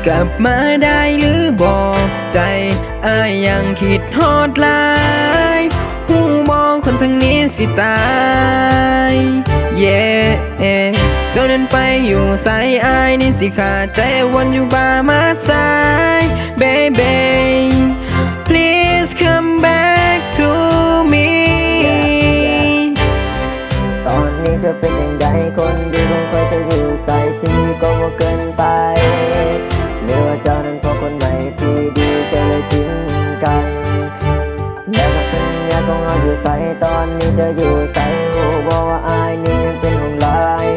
กลับมาได้หรือบอกใจอายยังคิดฮอดหลายหูมองคนทางนี้สิตายเย่เจ้านั้นไปอยู่ใส่อายนี่สิขาดใจวนอยู่บามาสาย baby please come back to me ตอนนี้เธอเป็นอย่างไรคนดีของใครเธออยู่ใส่สิ่งก็ว่าเกินไปหรือว่าเจ้านั้นพอคนใหม่ที่ดีจะเลยทิ้งกันแล้วก็สัญญาของเราอยู่ใส่ตอนนี้เธออยู่ใส่หูบอกว่าอายนี่ยังเป็นของลาย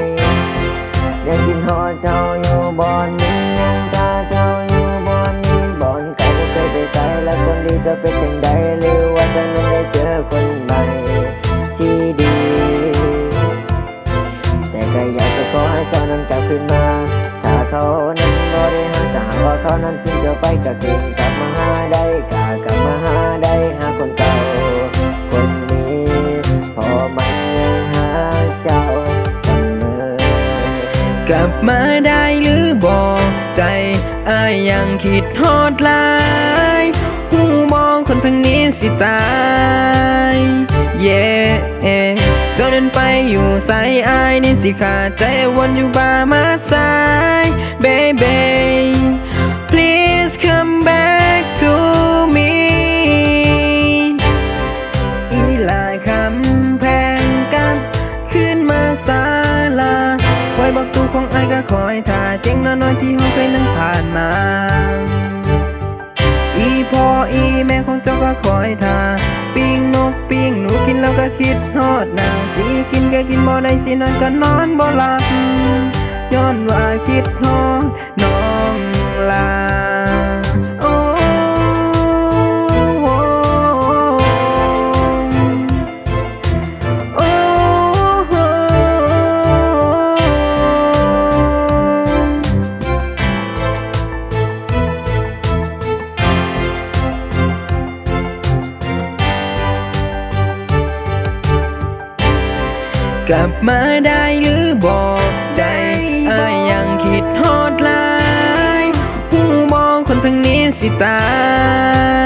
ยังกินหอเจ้าอยู่บอนนี้ยังตาเจ้าอยู่บอนนี้บอนไก่ก็เคยไปใส่แล้วคนดีจะเป็นอย่างไรหรือว่าเจ้านั้นได้เจอคนใหม่ที่ดีแต่ก็อยากจะขอให้เจ้านั้นกลับคืนมาถ้าเขานั้นบ่ได้หาถ้าหากว่าเขานั้นทิ้งเจ้าไปก็คืนกลับมาหาได้กลับมาหาได้หาคนเก่าคนนี้พอมันยังหาเจ้าเสมอกลับมาได้หรือบอกใจอายยังคิดฮอดหลายหูมองคนทางนี้สิตายเย่เจ้านั้นไปอยู่ใส่อายนี่สิขาดใจวนอยู่บามาสาย baby please come back to me อีหลายคำแพงกันขึ้นมาศาลาคอยบอกตูของอายก็คอยท่าเจ๋งน้อยๆที่ห้องเคยนั่งผ่านมาอีพ่ออีแม่ของเจ้าก็คอยท่าปิ้งนกปิ้งหนูกินแล้วก็คิดฮอดหนาสิกินก็กินบ่ได้สินอนก็นอนบ่หลับย้อนว่าคิดฮอดน้องลาโอ้กลับมาได้หรือบอกใจอายยังคิดฮอดหลายหูมองคนทางนี้สิตาย